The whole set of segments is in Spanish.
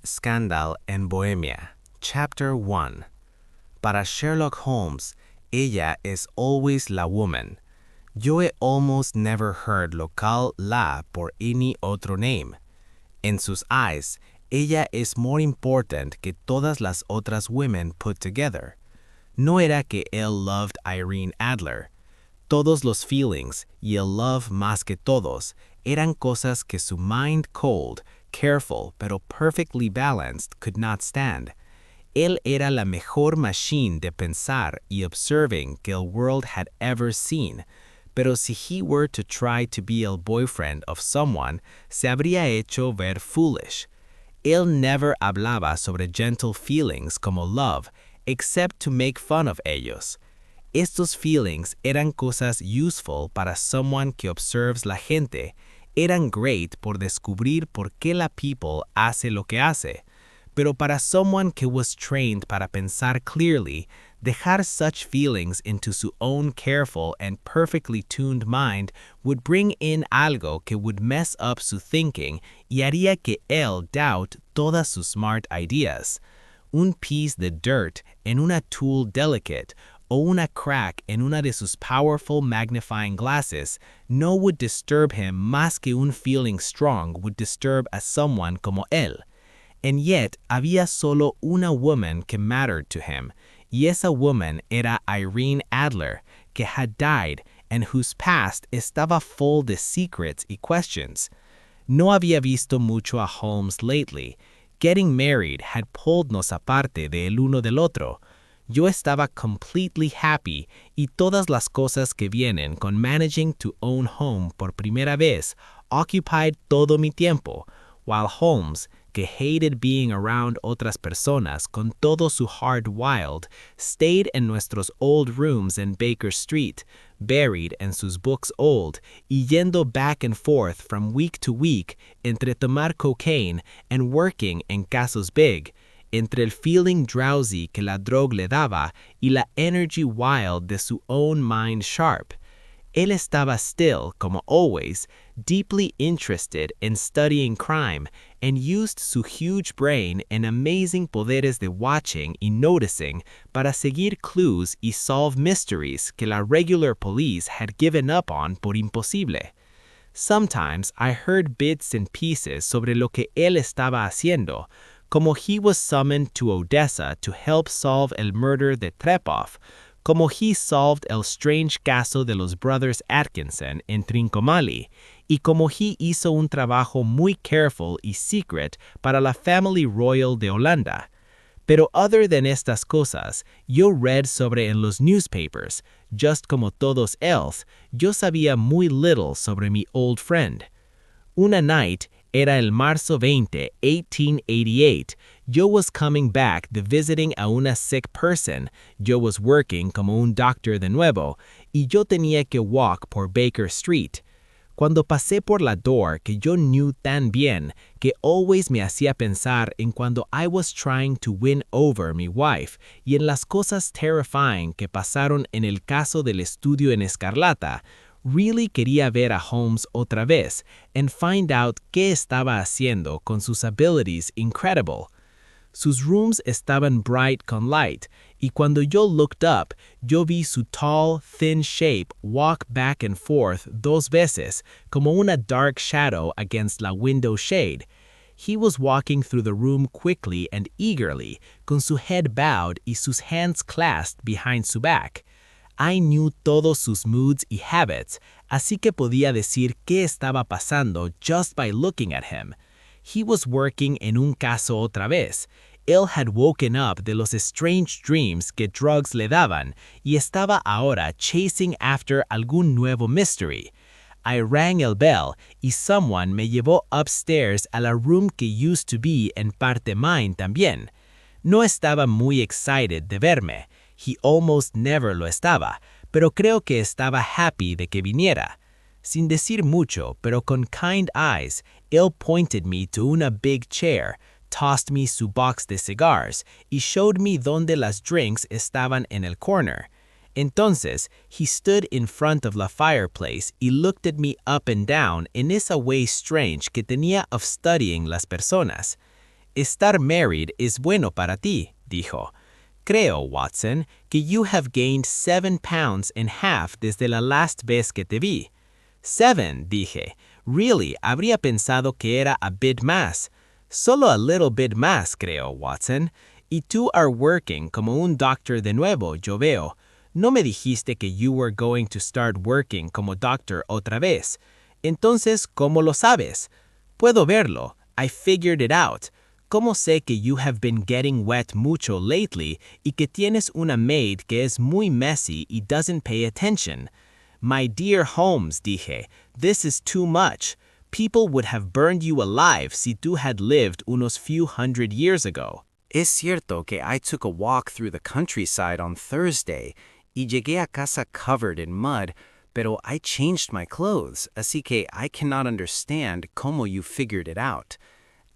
scandal en Bohemia. Chapter 1. Para Sherlock Holmes, ella es always la woman. Yo he almost never heard local la por any otro name. En sus eyes, ella es more important que todas las otras women put together. No era que él loved Irene Adler. Todos los feelings y el love más que todos eran cosas que su mind cold, careful, pero perfectly balanced could not stand. Él era la mejor machine de pensar y observing que el world had ever seen, pero si he were to try to be el boyfriend of someone, se habría hecho ver foolish. Él never hablaba sobre gentle feelings como love, except to make fun of ellos. Estos feelings eran cosas useful para someone que observes la gente, eran great por descubrir por qué la people hace lo que hace, pero para someone que was trained para pensar clearly, dejar such feelings into su own careful and perfectly tuned mind would bring in algo que would mess up su thinking y haría que él doubt todas sus smart ideas. Un piece de dirt en una tool delicate o una crack en una de sus powerful magnifying glasses no would disturb him más que un feeling strong would disturb a someone como él. And yet, había solo una woman que mattered to him, y esa woman era Irene Adler, que had died and whose past estaba full de secrets y questions. No había visto mucho a Holmes lately. Getting married had pulled nos aparte de el uno del otro. Yo estaba completely happy y todas las cosas que vienen con managing to own home por primera vez occupied todo mi tiempo, while Holmes, que hated being around otras personas con todo su heart wild, stayed in nuestros old rooms in Baker Street, buried en sus books old, y yendo back and forth from week to week entre tomar cocaine and working en casos big, entre el feeling drowsy que la droga le daba y la energy wild de su own mind sharp. Él estaba still, como always, deeply interested in studying crime and used su huge brain and amazing poderes de watching y noticing para seguir clues y solve mysteries que la regular police had given up on por imposible. Sometimes I heard bits and pieces sobre lo que él estaba haciendo, como he was summoned to Odessa to help solve el murder de Trepov, como he solved el strange caso de los brothers Atkinson en Trincomalee, y como he hizo un trabajo muy careful y secret para la Family Royal de Holanda. Pero other than estas cosas, yo read sobre en los newspapers, just como todos else, yo sabía muy little sobre mi old friend. Una night, era el marzo 20, 1888, yo was coming back de visiting a una sick person, yo was working como un doctor de nuevo, y yo tenía que walk por Baker Street. Cuando pasé por la door que yo knew tan bien, que always me hacía pensar en cuando I was trying to win over mi wife, y en las cosas terrifying que pasaron en el caso del estudio en escarlata, really quería ver a Holmes otra vez and find out qué estaba haciendo con sus abilities incredible. Sus rooms estaban bright con light, y cuando yo looked up, yo vi su tall, thin shape walk back and forth dos veces como una dark shadow against la window shade. He was walking through the room quickly and eagerly, con su head bowed y sus hands clasped behind su back. I knew todos sus moods y habits, así que podía decir qué estaba pasando just by looking at him. He was working en un caso otra vez. Él had woken up de los strange dreams que drugs le daban y estaba ahora chasing after algún nuevo mystery. I rang el bell y someone me llevó upstairs a la room que used to be en parte mine también. No estaba muy excited de verme. He almost never lo estaba, pero creo que estaba happy de que viniera. Sin decir mucho, pero con kind eyes, él pointed me to una big chair, tossed me su box de cigars, y showed me donde las drinks estaban en el corner. Entonces, he stood in front of la fireplace y looked at me up and down in esa way strange que tenía of studying las personas. Estar married es bueno para ti, dijo. Creo, Watson, que you have gained 7 pounds and half desde la last vez que te vi. 7, dije. Really, habría pensado que era a bit más. Solo a little bit más, creo, Watson. Y tú are working como un doctor de nuevo, yo veo. No me dijiste que you were going to start working como doctor otra vez. Entonces, ¿cómo lo sabes? Puedo verlo. I figured it out. ¿Cómo sé que you have been getting wet mucho lately y que tienes una maid que es muy messy y doesn't pay attention? My dear Holmes, dije, this is too much. People would have burned you alive si tú had lived unos few hundred years ago. Es cierto que I took a walk through the countryside on Thursday y llegué a casa covered in mud, pero I changed my clothes, así que I cannot understand cómo you figured it out.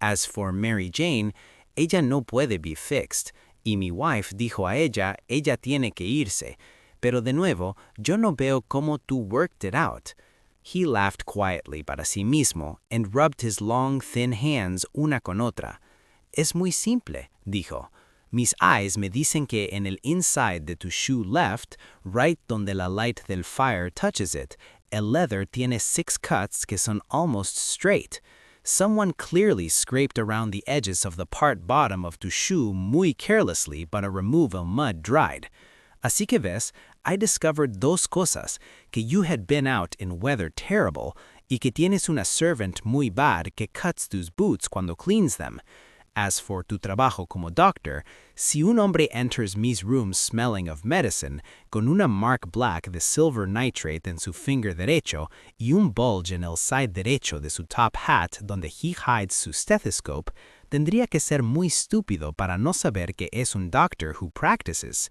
As for Mary Jane, ella no puede be fixed, y mi wife dijo a ella tiene que irse, pero de nuevo, yo no veo cómo tú worked it out. He laughed quietly para sí mismo and rubbed his long, thin hands una con otra. Es muy simple, dijo. Mis eyes me dicen que en el inside de tu shoe left, right donde la light del fire touches it, el leather tiene 6 cuts que son almost straight. Someone clearly scraped around the edges of the part bottom of tu shoe muy carelessly para remove a mud dried. Así que ves, I discovered dos cosas, que you had been out in weather terrible y que tienes una servant muy bad que cuts tus boots cuando cleans them. As for tu trabajo como doctor, si un hombre enters mis rooms smelling of medicine, con una mark black de silver nitrate en su finger derecho y un bulge en el side derecho de su top hat donde he hides su stethoscope, tendría que ser muy estúpido para no saber que es un doctor who practices.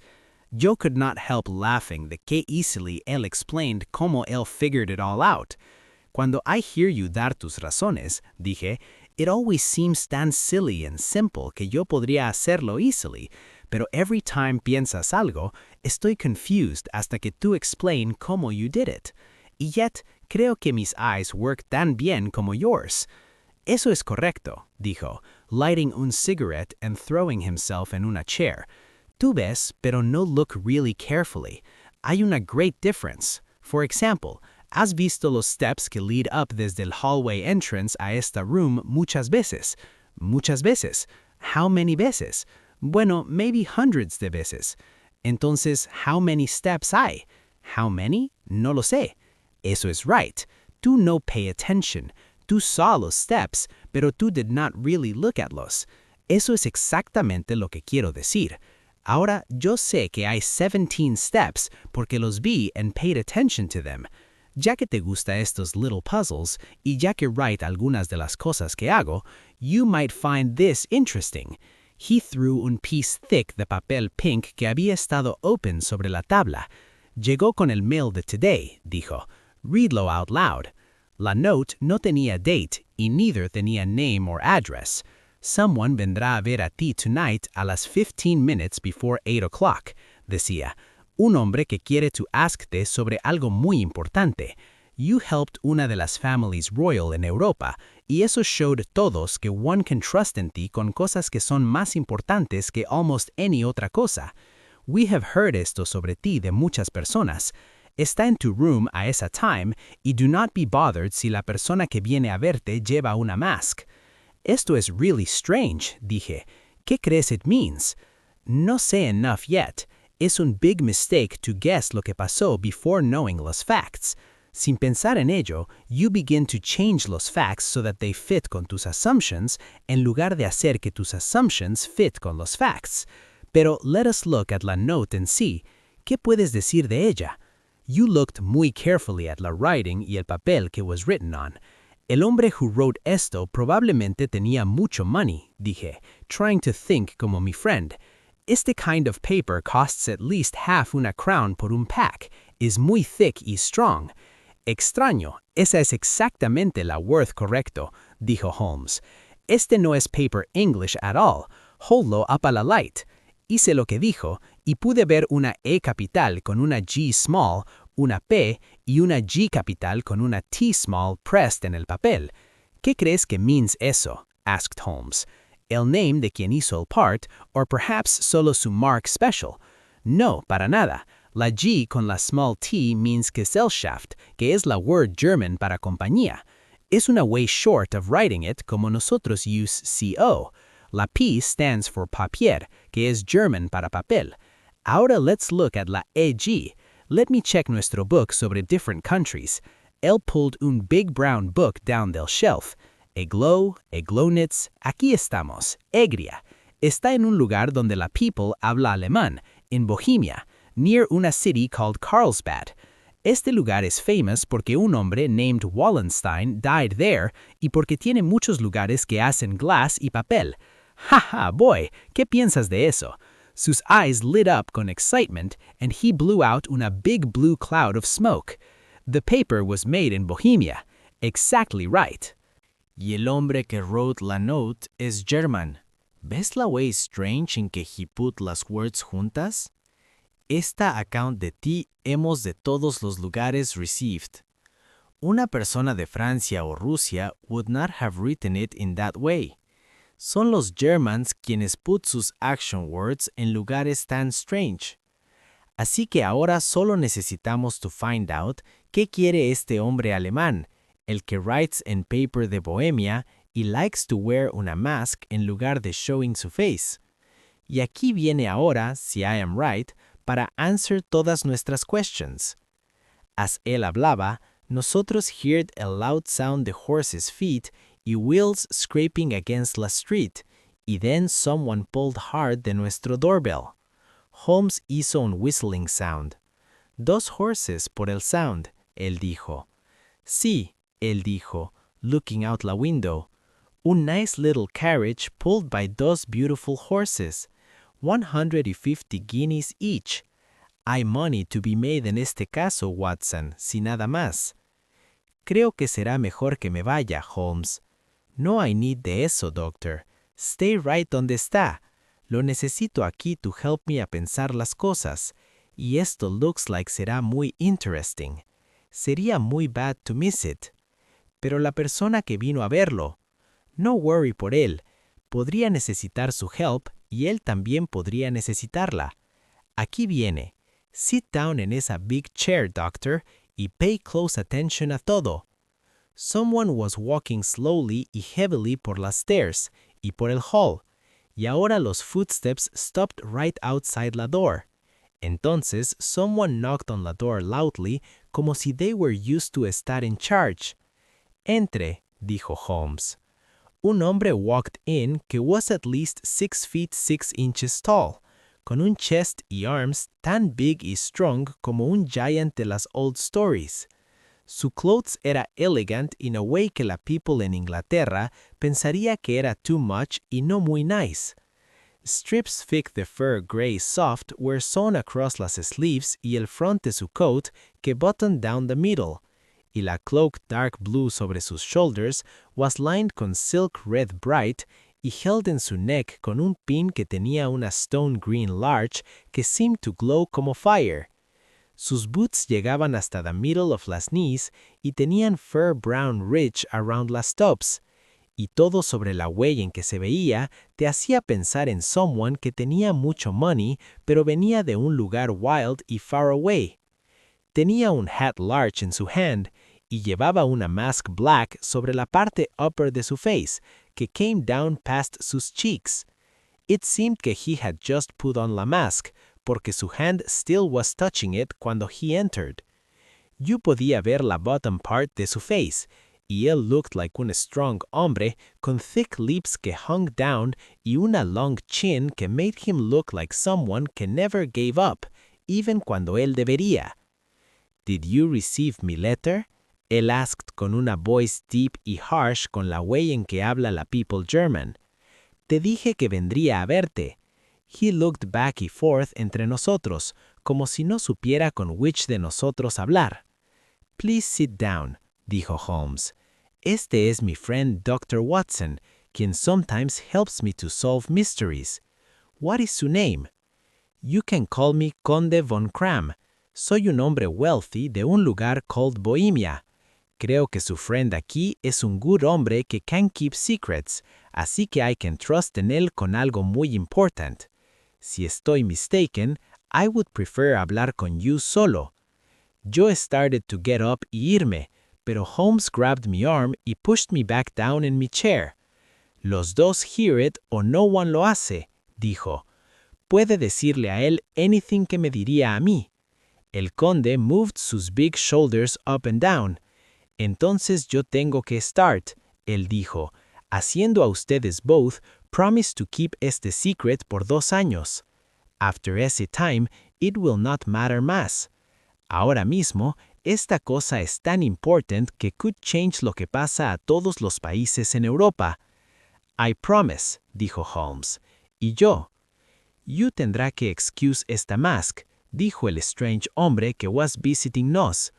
Yo could not help laughing de que easily él explained cómo él figured it all out. Cuando I hear you dar tus razones, dije, it always seems tan silly and simple que yo podría hacerlo easily, pero every time piensas algo, estoy confused hasta que tú explain cómo you did it. Y yet, creo que mis eyes work tan bien como yours. Eso es correcto, dijo, lighting un cigarette and throwing himself en una chair. Tú ves, pero no look really carefully. Hay una great difference. For example, ¿has visto los steps que lead up desde el hallway entrance a esta room muchas veces? Muchas veces. How many veces? Bueno, maybe hundreds de veces. Entonces, how many steps hay? How many? No lo sé. Eso es right. Tú no pay attention. Tú saw los steps, pero tú did not really look at los. Eso es exactamente lo que quiero decir. Ahora yo sé que hay 17 steps porque los vi and paid attention to them. Ya que te gusta estos little puzzles, y ya que write algunas de las cosas que hago, you might find this interesting. He threw un piece thick de papel pink que había estado open sobre la tabla. Llegó con el mail de today, dijo. Readlo out loud. La note no tenía date, y neither tenía name or address. Someone vendrá a ver a ti tonight a las 15 minutes before 8 o'clock, decía. Un hombre que quiere to askte sobre algo muy importante. You helped una de las families royal en Europa, y eso showed todos que one can trust en ti con cosas que son más importantes que almost any otra cosa. We have heard esto sobre ti de muchas personas. Está en tu room a esa time, y do not be bothered si la persona que viene a verte lleva una mask. Esto es really strange, dije. ¿Qué crees it means? No sé enough yet. Es un big mistake to guess lo que pasó before knowing los facts. Sin pensar en ello, you begin to change los facts so that they fit con tus assumptions, en lugar de hacer que tus assumptions fit con los facts. Pero let us look at la note and see. ¿Qué puedes decir de ella? You looked muy carefully at la writing y el papel que was written on. El hombre who wrote esto probablemente tenía mucho money, dije, trying to think como mi friend. Este kind of paper costs at least half una crown por un pack, is muy thick y strong. Extraño, esa es exactamente la worth correcto, dijo Holmes. Este no es paper English at all, holdlo up a la light. Hice lo que dijo y pude ver una E capital con una G small, una P y una G capital con una T small pressed en el papel. ¿Qué crees que means eso? Asked Holmes. el name de quien hizo el part, or perhaps solo su mark special. No, para nada. La G con la small t means Gesellschaft, que es la word German para compañía. Es una way short of writing it como nosotros use CO. La P stands for Papier, que es German para papel. Ahora let's look at la EG. Let me check nuestro book sobre different countries. Él pulled un big brown book down del shelf. Eglo, Eglonitz, aquí estamos, Egria. Está en un lugar donde la people habla alemán, in Bohemia, near una city called Carlsbad. Este lugar es famous porque un hombre named Wallenstein died there y porque tiene muchos lugares que hacen glass y papel. Haha, boy, ¿qué piensas de eso? Sus eyes lit up con excitement and he blew out una big blue cloud of smoke. The paper was made in Bohemia. Exactly right. Y el hombre que wrote la note es German. ¿Ves la way strange en que he put las words juntas? Esta account de ti hemos de todos los lugares received. Una persona de Francia o Rusia would not have written it in that way. Son los Germans quienes put sus action words en lugares tan strange. Así que ahora solo necesitamos to find out qué quiere este hombre alemán, el que writes en paper de Bohemia y likes to wear una mask en lugar de showing su face. Y aquí viene ahora, si I am right, para answer todas nuestras questions. As él hablaba, nosotros heard a loud sound de horses' feet y wheels scraping against la street, y then someone pulled hard de nuestro doorbell. Holmes hizo un whistling sound. 2 horses por el sound, él dijo. Sí, él dijo, looking out la window. Un nice little carriage pulled by 2 beautiful horses. 150 guineas each. Hay money to be made en este caso, Watson, si nada más. Creo que será mejor que me vaya, Holmes. No hay need de eso, Doctor. Stay right donde está. Lo necesito aquí to help me a pensar las cosas. Y esto looks like será muy interesting. Sería muy bad to miss it. Pero la persona que vino a verlo, no worry por él. Podría necesitar su help y él también podría necesitarla. Aquí viene. Sit down en esa big chair, Doctor, y pay close attention a todo. Someone was walking slowly y heavily por las stairs y por el hall, y ahora los footsteps stopped right outside la door. Entonces, someone knocked on la door loudly como si they were used to estar in charge. Entre, dijo Holmes. Un hombre walked in que was at least 6 feet 6 inches tall, con un chest y arms tan big y strong como un giant de las old stories. Su clothes era elegant in a way que la people en Inglaterra pensaría que era too much y no muy nice. Strips thick de fur gray soft were sewn across las sleeves y el front de su coat que buttoned down the middle, y la cloak dark blue sobre sus shoulders was lined con silk red bright y held en su neck con un pin que tenía una stone green larch que seemed to glow como fire. Sus boots llegaban hasta the middle of las knees y tenían fur brown ridge around las tops, y todo sobre la way en que se veía te hacía pensar en someone que tenía mucho money pero venía de un lugar wild y far away. Tenía un hat large en su hand y llevaba una mask black sobre la parte upper de su face que came down past sus cheeks. It seemed que he had just put on la mask, porque su hand still was touching it cuando he entered. You podía ver la bottom part de su face, y él looked like un strong hombre con thick lips que hung down y una long chin que made him look like someone que never gave up, even cuando él debería. Did you receive my letter? Él asked con una voice deep y harsh con la way en que habla la people German. Te dije que vendría a verte. He looked back y forth entre nosotros, como si no supiera con which de nosotros hablar. Please sit down, dijo Holmes. Este es mi friend Dr. Watson, quien sometimes helps me to solve mysteries. What is su name? You can call me Conde von Cram. Soy un hombre wealthy de un lugar called Bohemia. Creo que su friend aquí es un good hombre que can keep secrets, así que I can trust en él con algo muy important. Si estoy mistaken, I would prefer hablar con you solo. Yo started to get up y irme, pero Holmes grabbed my arm y pushed me back down in my chair. Los dos hear it o no one lo hace, dijo. Puede decirle a él anything que me diría a mí. El conde moved sus big shoulders up and down. Entonces yo tengo que start, él dijo, haciendo a ustedes both promise to keep este secret por 2 años. After ese time, it will not matter más. Ahora mismo, esta cosa es tan important que could change lo que pasa a todos los países en Europa. I promise, dijo Holmes. Y yo. You tendrá que excuse esta mask, dijo el strange hombre que was visiting nos.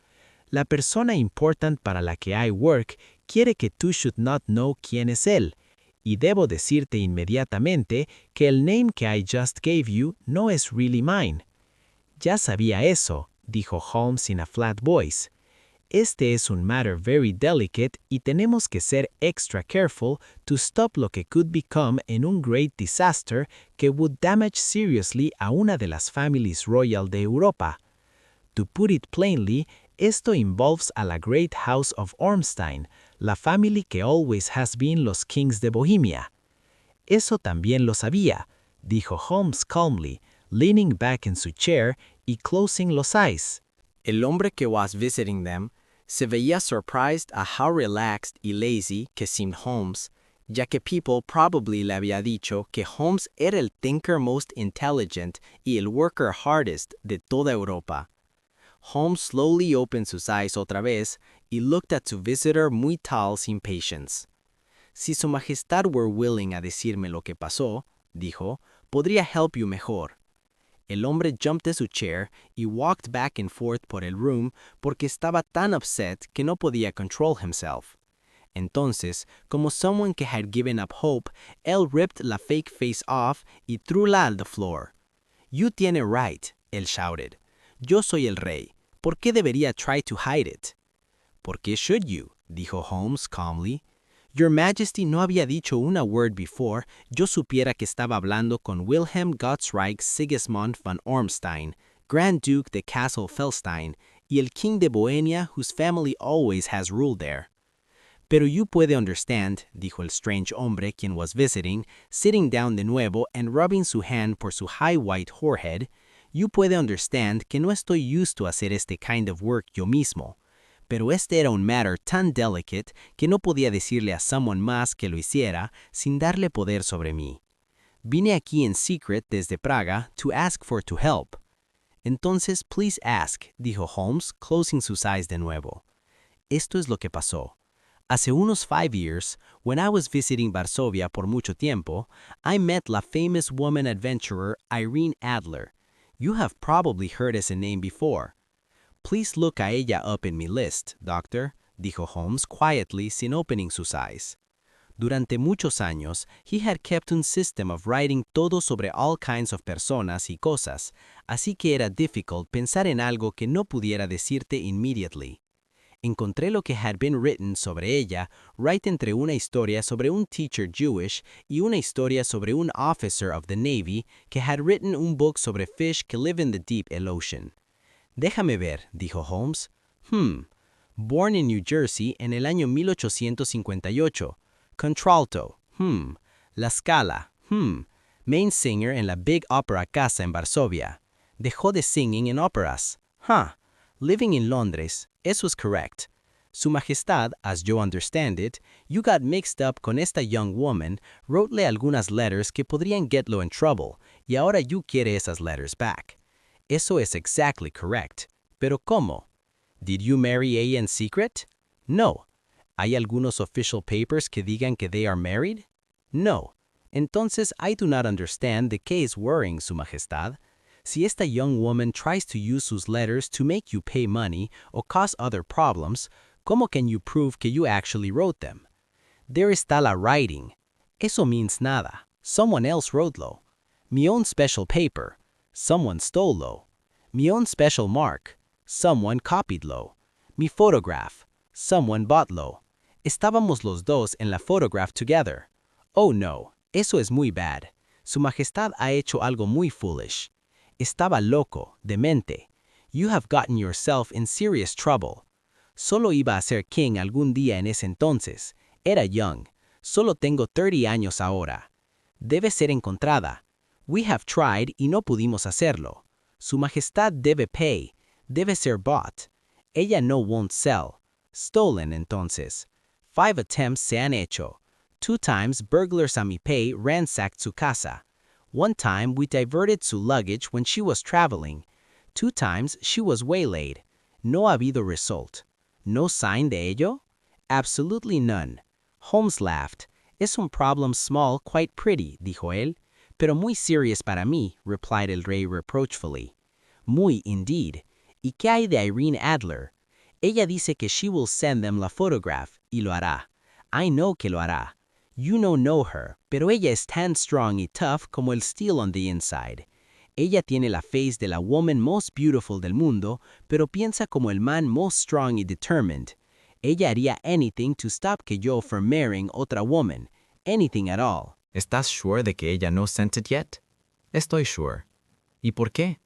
La persona important para la que I work quiere que tú should not know quién es él, y debo decirte inmediatamente que el name que I just gave you no es really mine. Ya sabía eso, dijo Holmes in a flat voice. Este es un matter very delicate y tenemos que ser extra careful to stop lo que could become en un great disaster que would damage seriously a una de las families royal de Europa. To put it plainly, esto involves a la great house of Ormstein, la family que always has been los kings de Bohemia. Eso también lo sabía, dijo Holmes calmly, leaning back in su chair y closing los eyes. El hombre que was visiting them se veía surprised a how relaxed y lazy que seemed Holmes, ya que people probably le había dicho que Holmes era el thinker most intelligent y el worker hardest de toda Europa. Holmes slowly opened sus eyes otra vez y looked at su visitor muy tal sin patience. Si su majestad were willing a decirme lo que pasó, dijo, podría help you mejor. El hombre jumped de su chair y walked back and forth por el room porque estaba tan upset que no podía control himself. Entonces, como someone que had given up hope, él ripped la fake face off y threw-la al the floor. You tiene right, él shouted. Yo soy el rey. ¿Por qué debería try to hide it? ¿Por qué should you? Dijo Holmes calmly. Your Majesty no había dicho una word before yo supiera que estaba hablando con Wilhelm Gottsreich Sigismund von Ormstein, Grand Duke de Kassel-Felstein, y el King de Bohemia whose family always has ruled there. Pero you puede understand, dijo el strange hombre quien was visiting, sitting down de nuevo and rubbing su hand por su high white forehead, you puede understand que no estoy used to hacer este kind of work yo mismo. Pero este era un matter tan delicate que no podía decirle a someone más que lo hiciera sin darle poder sobre mí. Vine aquí en secret desde Praga to ask for to help. Entonces, please ask, dijo Holmes, closing sus eyes de nuevo. Esto es lo que pasó. Hace unos 5 years, when I was visiting Varsovia por mucho tiempo, I met la famous woman adventurer Irene Adler. You have probably heard ese name before. Please look a ella up in mi list, doctor, dijo Holmes quietly sin opening sus eyes. Durante muchos años, he had kept un system of writing todo sobre all kinds of personas y cosas, así que era difficult pensar en algo que no pudiera decirte immediately. Encontré lo que had been written sobre ella right entre una historia sobre un teacher Jewish y una historia sobre un officer of the Navy que had written un book sobre fish que live in the deep ocean. Déjame ver, dijo Holmes. Born in New Jersey en el año 1858. Contralto. La Scala. Main singer en la Big Opera Casa en Varsovia. Dejó de singing in operas. Living in Londres. Eso es correct. Su Majestad, as you understand it, you got mixed up con esta young woman, wrotele algunas letters que podrían getlo in trouble, y ahora you quiere esas letters back. Eso es exactly correct. Pero ¿cómo? Did you marry ella in secret? No. ¿Hay algunos official papers que digan que they are married? No. Entonces I do not understand the case worrying, Su Majestad. Si esta young woman tries to use sus letters to make you pay money or cause other problems, ¿cómo can you prove que you actually wrote them? There está la writing. Eso means nada. Someone else wrote-lo. Mi own special paper. Someone stole-lo. Mi own special mark. Someone copied-lo. Mi photograph. Someone bought-lo. Estábamos los dos en la photograph together. Oh no, eso es muy bad. Su Majestad ha hecho algo muy foolish. Estaba loco, demente. You have gotten yourself in serious trouble. Solo iba a ser king algún día en ese entonces. Era young. Solo tengo 30 años ahora. Debe ser encontrada. We have tried y no pudimos hacerlo. Su Majestad debe pay. Debe ser bought. Ella no won't sell. Stolen entonces. 5 attempts se han hecho. 2 times burglars a mi pay ransacked su casa. 1 time we diverted su luggage when she was traveling. 2 times she was waylaid. No ha habido result. No sign de ello? Absolutely none. Holmes laughed. Es un problem small, quite pretty, dijo él. Pero muy serious para mí, replied el rey reproachfully. Muy indeed. ¿Y qué hay de Irene Adler? Ella dice que she will send them la photograph, y lo hará. I know que lo hará. You know her, pero ella es tan strong y tough como el steel on the inside. Ella tiene la face de la woman most beautiful del mundo, pero piensa como el man most strong y determined. Ella haría anything to stop que yo from marrying otra woman. Anything at all. ¿Estás sure de que ella no sent it yet? Estoy sure. ¿Y por qué?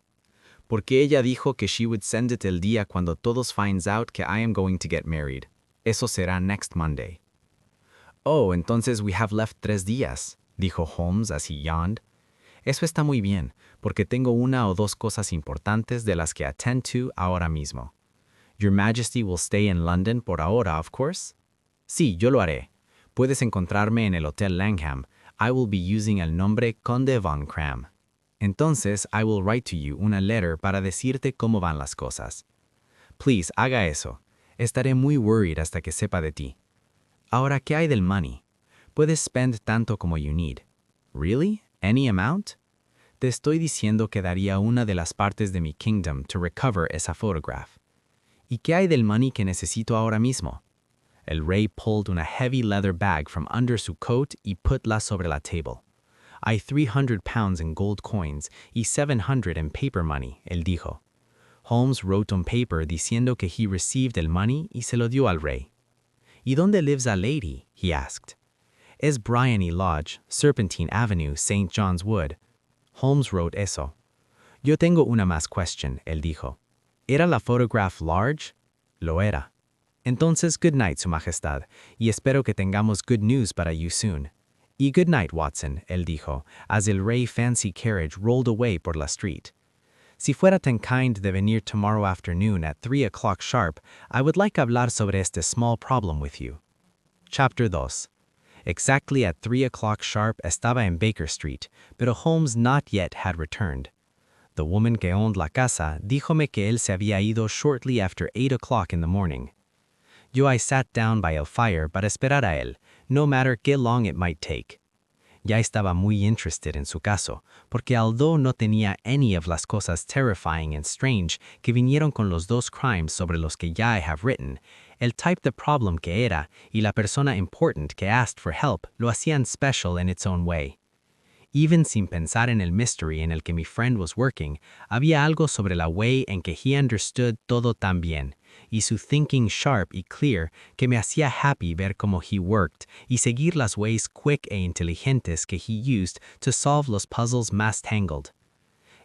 Porque ella dijo que she would send it el día cuando todos finds out que I am going to get married. Eso será next Monday. Oh, entonces we have left 3 días, dijo Holmes as he yawned. Eso está muy bien, porque tengo una o dos cosas importantes de las que attend to ahora mismo. Your Majesty will stay in London por ahora, of course? Sí, yo lo haré. Puedes encontrarme en el Hotel Langham. I will be using el nombre Conde von Cram. Entonces, I will write to you una letter para decirte cómo van las cosas. Please, haga eso. Estaré muy worried hasta que sepa de ti. Ahora, ¿qué hay del money? Puedes spend tanto como you need. Really? Any amount? Te estoy diciendo que daría una de las partes de mi kingdom to recover esa photograph. ¿Y qué hay del money que necesito ahora mismo? El rey pulled una heavy leather bag from under su coat y putla sobre la table. Hay 300 pounds in gold coins y 700 in paper money, él dijo. Holmes wrote on paper diciendo que he received el money y se lo dio al rey. ¿Y dónde lives a lady? He asked. Es Bryony Lodge, Serpentine Avenue, St. John's Wood. Holmes wrote eso. Yo tengo una más question, él dijo. ¿Era la photograph large? Lo era. Entonces, good night, Su Majestad, y espero que tengamos good news para you soon. Y good night, Watson, él dijo, as el rey fancy carriage rolled away por la street. Si fuera tan kind de venir tomorrow afternoon at 3 o'clock sharp, I would like hablar sobre este small problem with you. Chapter 2. Exactly at 3 o'clock sharp estaba en Baker Street, pero Holmes not yet had returned. The woman que owned la casa díjome que él se había ido shortly after 8 o'clock in the morning. I sat down by el fire para esperar a él, no matter qué long it might take. Ya estaba muy interested en su caso, porque although no tenía any of las cosas terrifying and strange que vinieron con los 2 crimes sobre los que ya I have written, el type de problem que era y la persona important que asked for help lo hacían special in its own way. Even sin pensar en el mystery en el que mi friend was working, había algo sobre la way en que he understood todo tan bien, y su thinking sharp y clear que me hacía happy ver cómo he worked y seguir las ways quick e inteligentes que he used to solve los puzzles más tangled.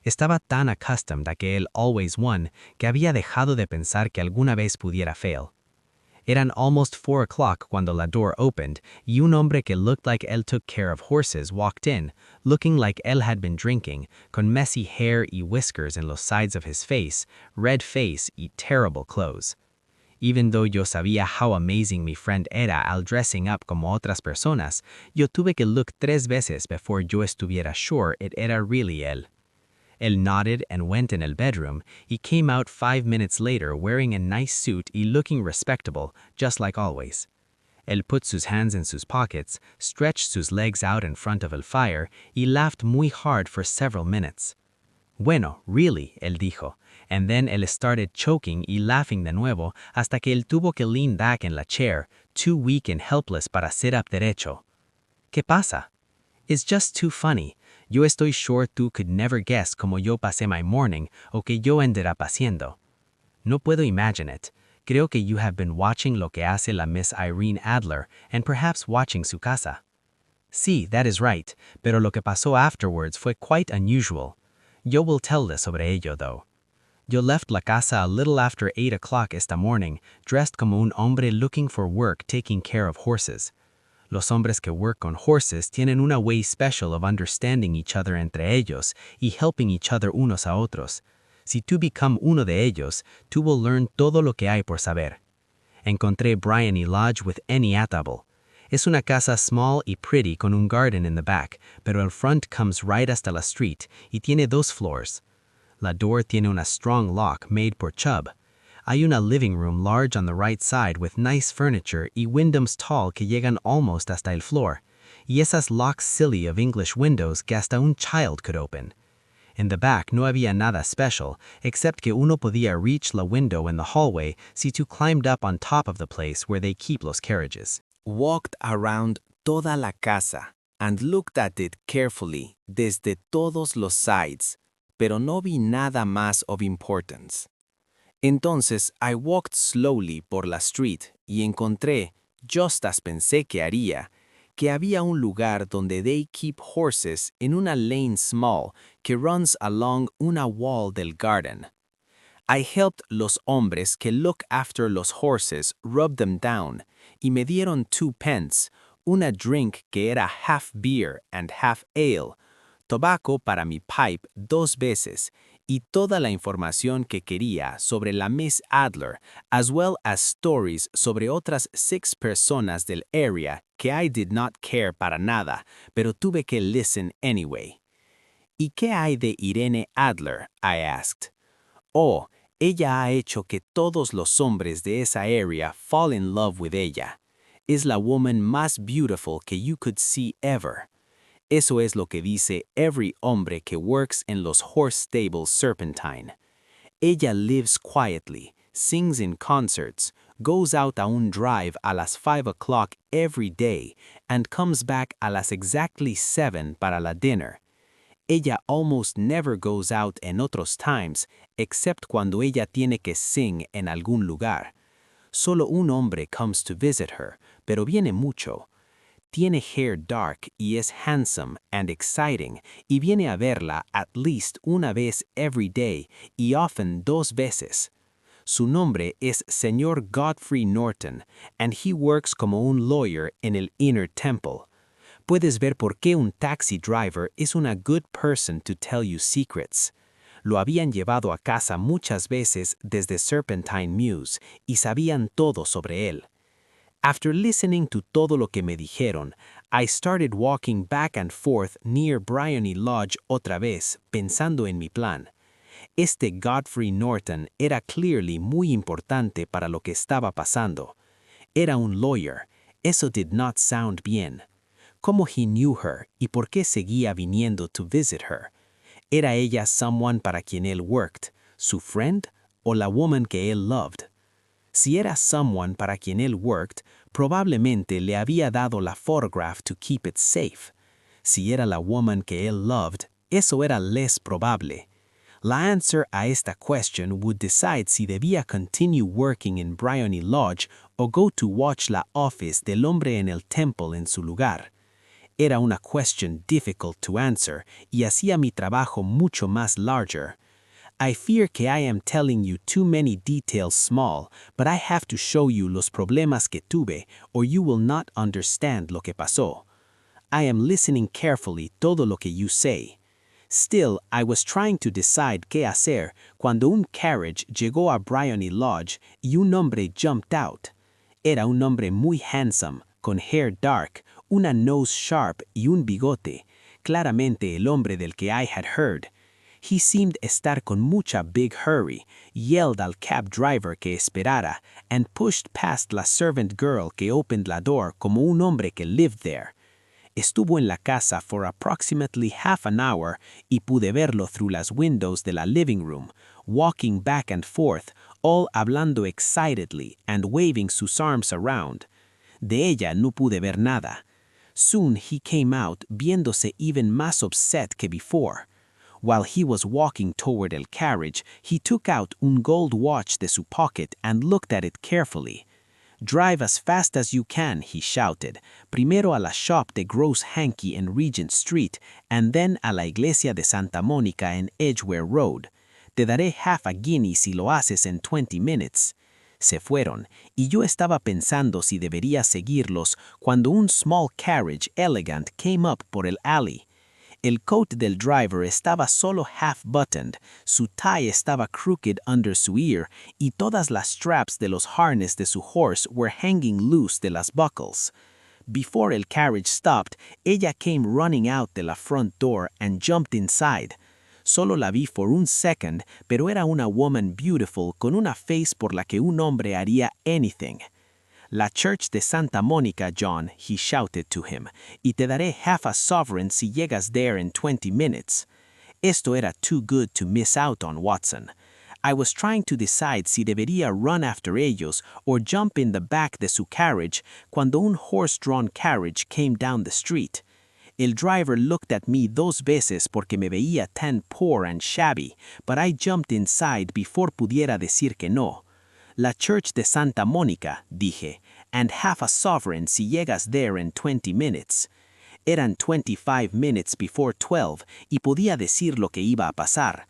Estaba tan accustomed a que él always won que había dejado de pensar que alguna vez pudiera fail. Eran almost 4 o'clock cuando la door opened y un hombre que looked like él took care of horses walked in, looking like él had been drinking, con messy hair y whiskers en los sides of his face, red face y terrible clothes. Even though yo sabía how amazing mi friend era al dressing up como otras personas, yo tuve que look 3 veces before yo estuviera sure it era really él. Él nodded and went in el bedroom. He came out 5 minutes later wearing a nice suit y looking respectable, just like always. Él put sus hands in sus pockets, stretched sus legs out in front of el fire, y laughed muy hard for several minutes. Bueno, really, él dijo, and then él started choking y laughing de nuevo hasta que él tuvo que lean back in la chair, too weak and helpless para sit up derecho. ¿Qué pasa? It's just too funny. Yo estoy sure tú could never guess cómo yo pasé my morning o que yo ended up haciendo. No puedo imagine it. Creo que you have been watching lo que hace la Miss Irene Adler and perhaps watching su casa. Sí, that is right, pero lo que pasó afterwards fue quite unusual. Yo will tell sobre ello, though. Yo left la casa a little after 8 o'clock esta morning, dressed como un hombre looking for work taking care of horses. Los hombres que work on horses tienen una way special of understanding each other entre ellos y helping each other unos a otros. Si tú become uno de ellos, tú will learn todo lo que hay por saber. Encontré Brian y Lodge with any atable. Es una casa small y pretty con un garden in the back, pero el front comes right hasta la street y tiene 2 floors. La door tiene una strong lock made por Chubb. Hay una living room large on the right side with nice furniture y windows tall que llegan almost hasta el floor. Y esas locks silly of English windows que hasta un child could open. In the back no había nada special, except que uno podía reach la window in the hallway si tú climbed up on top of the place where they keep los carriages. Walked around toda la casa and looked at it carefully desde todos los sides, pero no vi nada más of importance. Entonces I walked slowly por la street y encontré, just as pensé que haría, que había un lugar donde they keep horses en una lane small que runs along una wall del garden. I helped los hombres que look after los horses rub them down y me dieron 2 pence, una drink que era half beer and half ale, tobacco para mi pipe 2 veces y toda la información que quería sobre la Miss Adler, as well as stories sobre otras 6 personas del area que I did not care para nada, pero tuve que listen anyway. ¿Y qué hay de Irene Adler? I asked. Oh, ella ha hecho que todos los hombres de esa area fall in love with ella. Es la woman más beautiful que you could see ever. Eso es lo que dice every hombre que works en los horse stables Serpentine. Ella lives quietly, sings in concerts, goes out a un drive a las 5 o'clock every day, and comes back a las exactly 7 para la dinner. Ella almost never goes out en otros times, except cuando ella tiene que sing en algún lugar. Solo un hombre comes to visit her, pero viene mucho. Tiene hair dark y es handsome and exciting y viene a verla at least una vez every day y often 2 veces. Su nombre es Señor Godfrey Norton and he works como un lawyer en el Inner Temple. Puedes ver por qué un taxi driver es una good person to tell you secrets. Lo habían llevado a casa muchas veces desde Serpentine Mews y sabían todo sobre él. After listening to todo lo que me dijeron, I started walking back and forth near Bryony Lodge otra vez, pensando en mi plan. Este Godfrey Norton era clearly muy importante para lo que estaba pasando. Era un lawyer. Eso did not sound bien. ¿Cómo he knew her y por qué seguía viniendo to visit her? ¿Era ella someone para quien él worked, su friend o la woman que él loved? Si era someone para quien él worked, probablemente le había dado la photograph to keep it safe. Si era la woman que él loved, eso era less probable. La answer a esta question would decide si debía continue working in Bryony Lodge o go to watch la office del hombre en el temple en su lugar. Era una question difficult to answer y hacía mi trabajo mucho más larger. I fear que I am telling you too many details small, but I have to show you los problemas que tuve or you will not understand lo que pasó. I am listening carefully todo lo que you say. Still, I was trying to decide qué hacer cuando un carriage llegó a Bryony Lodge y un hombre jumped out. Era un hombre muy handsome, con hair dark, una nose sharp y un bigote, claramente el hombre del que I had heard. He seemed estar con mucha big hurry, yelled al cab driver que esperara, and pushed past la servant girl que opened la door como un hombre que lived there. Estuvo en la casa for approximately half an hour y pude verlo through las windows de la living room, walking back and forth, all hablando excitedly and waving sus arms around. De ella no pude ver nada. Soon he came out viéndose even más upset que before. While he was walking toward el carriage, he took out un gold watch de su pocket and looked at it carefully. Drive as fast as you can, he shouted. Primero a la shop de Gross Hanky in Regent Street, and then a la iglesia de Santa Mónica in Edgware Road. Te daré half a guinea si lo haces en 20 minutes. Se fueron, y yo estaba pensando si debería seguirlos cuando un small carriage elegant came up por el alley. El coat del driver estaba solo half-buttoned, su tie estaba crooked under su ear y todas las straps de los harness de su horse were hanging loose de las buckles. Before el carriage stopped, ella came running out de la front door and jumped inside. Solo la vi for un second, pero era una woman beautiful con una face por la que un hombre haría anything. La church de Santa Mónica, John, he shouted to him, y te daré half a sovereign si llegas there in 20 minutes. Esto era too good to miss out on, Watson. I was trying to decide si debería run after ellos or jump in the back de su carriage cuando un horse-drawn carriage came down the street. El driver looked at me 2 veces porque me veía tan poor and shabby, but I jumped inside before pudiera decir que no. La church de Santa Mónica, dije, and half a sovereign si llegas there in 20 minutes. Eran 25 minutes before 12 y podía decir lo que iba a pasar.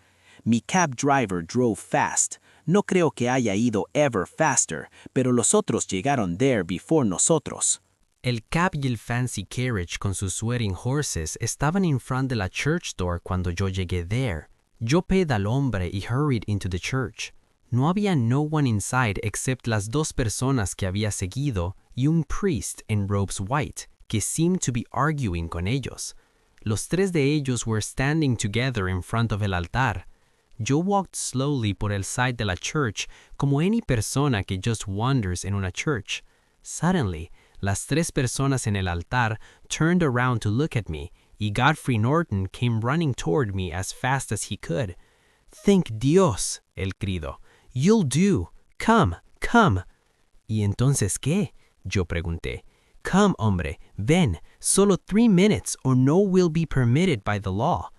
Mi cab driver drove fast. No creo que haya ido ever faster, pero los otros llegaron there before nosotros. El cab y el fancy carriage con sus sweating horses estaban in front de la church door cuando yo llegué there. Yo paid al hombre y hurried into the church. No había no one inside except las 2 personas que había seguido y un priest in robes white, que seemed to be arguing con ellos. Los 3 de ellos were standing together in front of el altar. Yo walked slowly por el side de la church como any persona que just wanders in una church. Suddenly, las 3 personas en el altar turned around to look at me, y Godfrey Norton came running toward me as fast as he could. "Thank Dios", él gritó. "You'll do. Come, come." ¿Y entonces qué? Yo pregunté. "Come, hombre, ven, solo 3 minutes or no will be permitted by the law."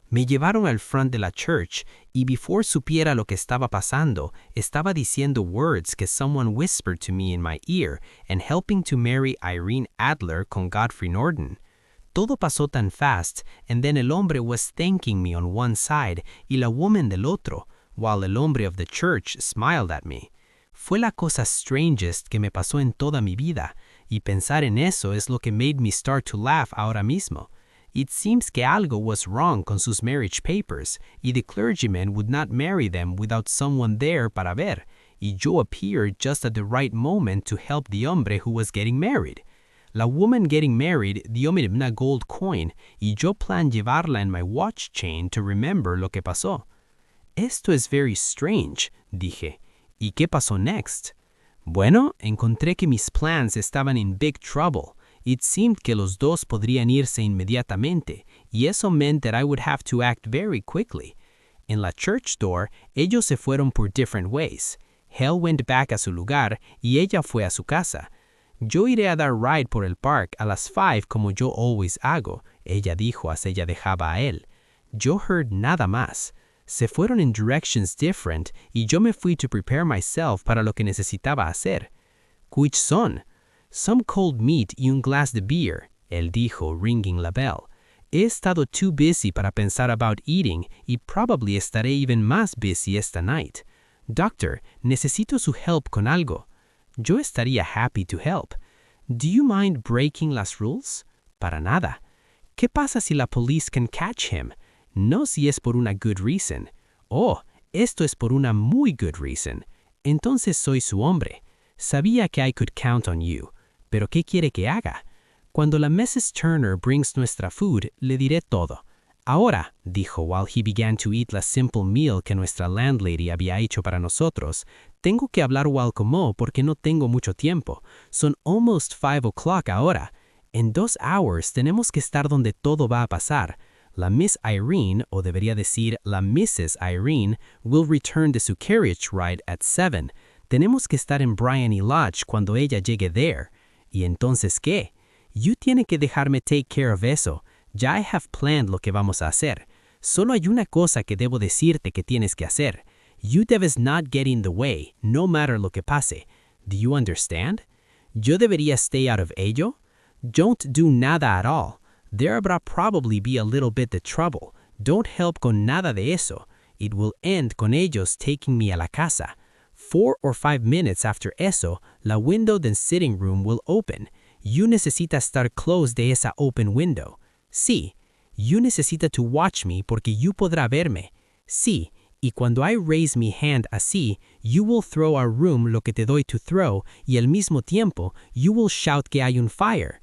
Me llevaron al front de la church y before supiera lo que estaba pasando, estaba diciendo words que someone whispered to me in my ear and helping to marry Irene Adler con Godfrey Norton. Todo pasó tan fast, and then el hombre was thanking me on one side y la woman del otro, while el hombre of the church smiled at me. Fue la cosa strangest que me pasó en toda mi vida, y pensar en eso es lo que made me start to laugh ahora mismo. It seems que algo was wrong con sus marriage papers, y the clergyman would not marry them without someone there para ver, y yo appeared just at the right moment to help the hombre who was getting married. La woman getting married diome una gold coin, y yo plan llevarla en my watch chain to remember lo que pasó. Esto es very strange, dije. ¿Y qué pasó next? Bueno, encontré que mis plans estaban in big trouble. It seemed que los 2 podrían irse inmediatamente, y eso meant that I would have to act very quickly. En la church door, ellos se fueron por different ways. Hell went back a su lugar, y ella fue a su casa. Yo iré a dar ride por el park a las 5 como yo always hago, ella dijo as ella dejaba a él. Yo heard nada más. Se fueron in directions different, y yo me fui to prepare myself para lo que necesitaba hacer. ¿Which son? Some cold meat y un glass de beer, él dijo, ringing la bell. He estado too busy para pensar about eating y probably estaré even más busy esta night. Doctor, necesito su help con algo. Yo estaría happy to help. Do you mind breaking las rules? Para nada. ¿Qué pasa si la police can catch him? No si es por una good reason. Oh, esto es por una muy good reason. Entonces soy su hombre. Sabía que I could count on you. ¿Pero qué quiere que haga? Cuando la Mrs. Turner brings nuestra food, le diré todo. Ahora, dijo while he began to eat la simple meal que nuestra landlady había hecho para nosotros, tengo que hablar while como porque no tengo mucho tiempo. Son almost 5 o'clock ahora. En 2 hours tenemos que estar donde todo va a pasar. La Miss Irene, o debería decir la Mrs. Irene, will return de su carriage ride at 7. Tenemos que estar en Bryony Lodge cuando ella llegue there. ¿Y entonces qué? You tiene que dejarme take care of eso. Ya I have planned lo que vamos a hacer. Solo hay una cosa que debo decirte que tienes que hacer. You debes not get in the way, no matter lo que pase. Do you understand? Yo debería stay out of ello? Don't do nada at all. There habrá probably be a little bit of trouble. Don't help con nada de eso. It will end con ellos taking me a la casa. 4 or 5 minutes after eso, la window del sitting room will open. You necesita estar close de esa open window. Sí, you necesita to watch me porque you podrá verme. Sí, y cuando I raise mi hand así, you will throw our room lo que te doy to throw y al mismo tiempo, you will shout que hay un fire.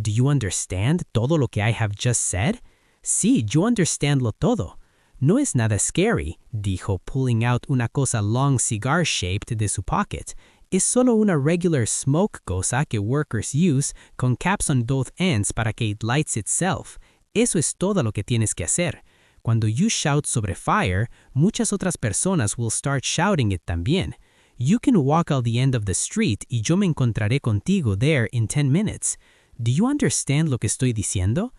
Do you understand todo lo que I have just said? Sí, yo understandlo todo. No es nada scary, dijo pulling out una cosa long cigar-shaped de su pocket. Es solo una regular smoke cosa que workers use con caps on both ends para que it lights itself. Eso es todo lo que tienes que hacer. Cuando you shout sobre fire, muchas otras personas will start shouting it también. You can walk out the end of the street y yo me encontraré contigo there in 10 minutes. Do you understand lo que estoy diciendo?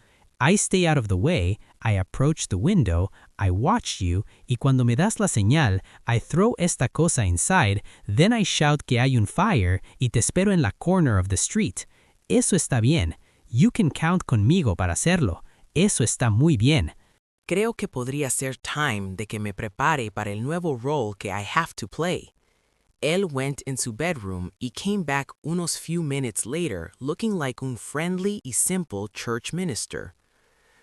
I stay out of the way, I approach the window, I watch you, y cuando me das la señal, I throw esta cosa inside, then I shout que hay un fire y te espero en la corner of the street. Eso está bien. You can count conmigo para hacerlo. Eso está muy bien. Creo que podría ser time de que me prepare para el nuevo role que I have to play. Él went in su bedroom y came back unos few minutes later looking like un friendly y simple church minister.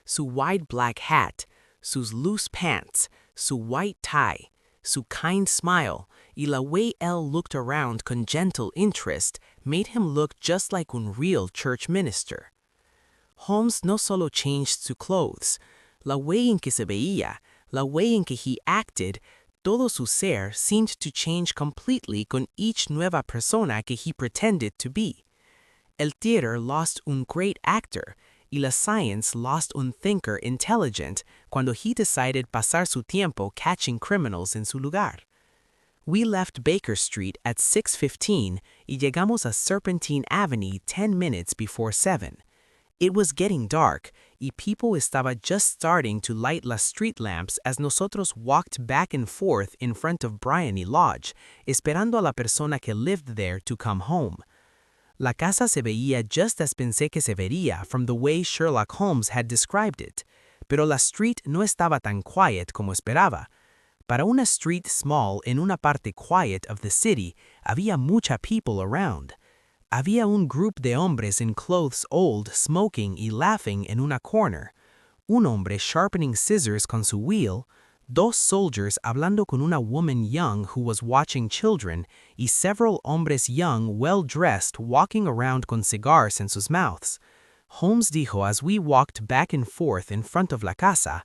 Su wide black hat, sus loose pants, su white tie, su kind smile, y la way él looked around con gentle interest made him look just like un real church minister. Holmes no solo changed su clothes, la way en que se veía, la way en que he acted, todo su ser seemed to change completely con each nueva persona que he pretended to be. El theater lost un great actor, y la science lost un thinker intelligent cuando he decided pasar su tiempo catching criminals en su lugar. We left Baker Street at 6:15 y llegamos a Serpentine Avenue 10 minutes before 7. It was getting dark, y people estaba just starting to light las street lamps as nosotros walked back and forth in front of Bryony Lodge, esperando a la persona que lived there to come home. La casa se veía just as pensé que se vería from the way Sherlock Holmes had described it, pero la street no estaba tan quiet como esperaba. Para una street small en una parte quiet of the city, había mucha people around. Había un group de hombres in clothes old smoking y laughing en una corner, un hombre sharpening scissors con su wheel, 2 soldiers hablando con una woman young who was watching children, y several hombres young well-dressed walking around con cigars en sus mouths. Holmes dijo as we walked back and forth in front of la casa,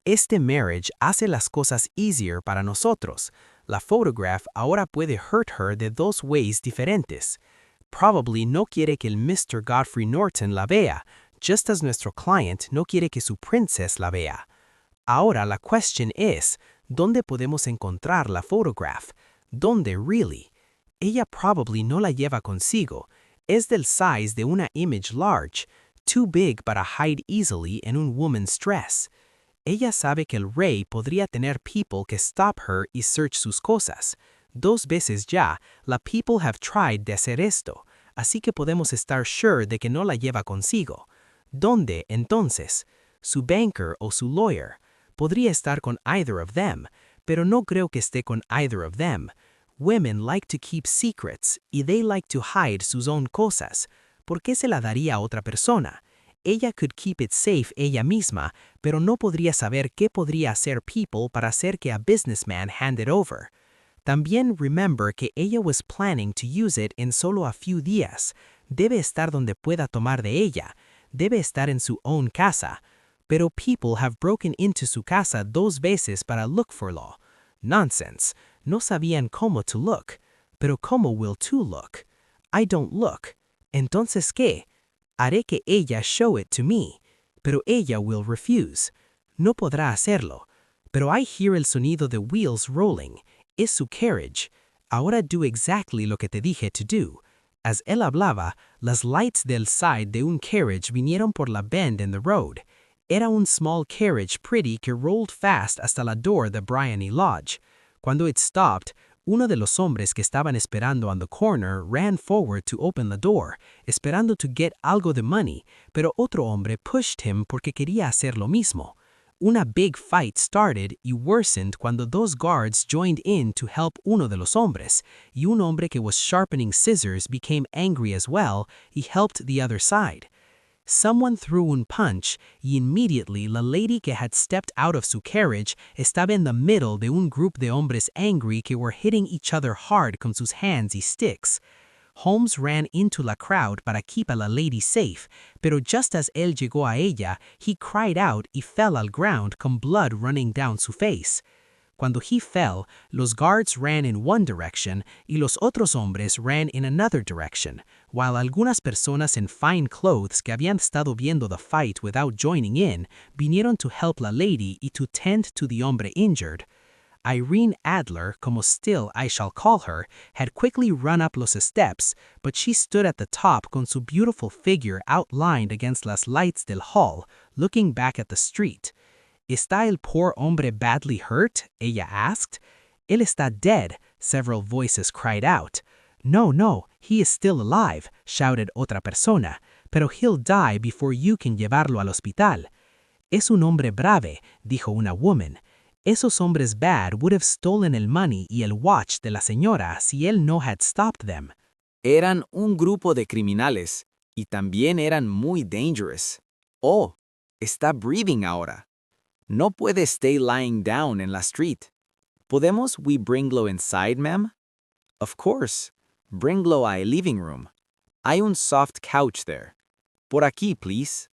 este marriage hace las cosas easier para nosotros. La photograph ahora puede hurt her de 2 ways diferentes. Probably no quiere que el Mr. Godfrey Norton la vea, just as nuestro client no quiere que su princess la vea. Ahora la question es, ¿dónde podemos encontrar la photograph? ¿Dónde really? Ella probably no la lleva consigo. Es del size de una image large, too big para hide easily en un woman's dress. Ella sabe que el rey podría tener people que stop her y search sus cosas. 2 veces ya, la people have tried de hacer esto, así que podemos estar sure de que no la lleva consigo. ¿Dónde, entonces? Su banker o su lawyer. Podría estar con either of them, pero no creo que esté con either of them. Women like to keep secrets, y they like to hide sus own cosas. ¿Por qué se la daría a otra persona? Ella could keep it safe ella misma, pero no podría saber qué podría hacer people para hacer que a businessman hand it over. También remember que ella was planning to use it en solo a few días. Debe estar donde pueda tomar de ella. Debe estar en su own casa. Pero people have broken into su casa 2 veces para look for law. Nonsense. No sabían cómo to look. Pero cómo will to look? I don't look. Entonces, ¿qué? Haré que ella show it to me. Pero ella will refuse. No podrá hacerlo. Pero I hear el sonido de wheels rolling. Es su carriage. Ahora do exactly lo que te dije to do. As él hablaba, las lights del side de un carriage vinieron por la bend in the road. Era un small carriage pretty que rolled fast hasta la door de Bryony Lodge. Cuando it stopped, Uno de los hombres que estaban esperando on the corner ran forward to open the door, esperando to get algo de money, pero otro hombre pushed him porque quería hacer lo mismo. Una big fight started y worsened cuando dos guards joined in to help uno de los hombres, y un hombre que was sharpening scissors became angry as well y helped the other side. Someone threw un punch y immediately la lady que had stepped out of su carriage estaba in the middle de un group de hombres angry que were hitting each other hard con sus hands y sticks. Holmes ran into la crowd para keep a la lady safe, pero just as él llegó a ella, he cried out y fell al ground con blood running down su face. Cuando he fell, los guards ran in one direction y los otros hombres ran in another direction, while algunas personas in fine clothes que habían estado viendo the fight without joining in, vinieron to help la lady y to tend to the hombre injured. Irene Adler, como still I shall call her, had quickly run up los steps, but she stood at the top con su beautiful figure outlined against las lights del hall, looking back at the street. ¿Está el poor hombre badly hurt? Ella asked. Él está dead, several voices cried out. No, he is still alive, shouted otra persona, pero he'll die before you can llevarlo al hospital. Es un hombre brave, dijo una woman. Esos hombres bad would have stolen el money y el watch de la señora si él no had stopped them. Eran un grupo de criminales y también eran muy dangerous. Oh, está breathing ahora. No puede stay lying down en la street. ¿Podemos we bringlo inside, ma'am? Of course. Bringlo a el living room. Hay un soft couch there. Por aquí, please.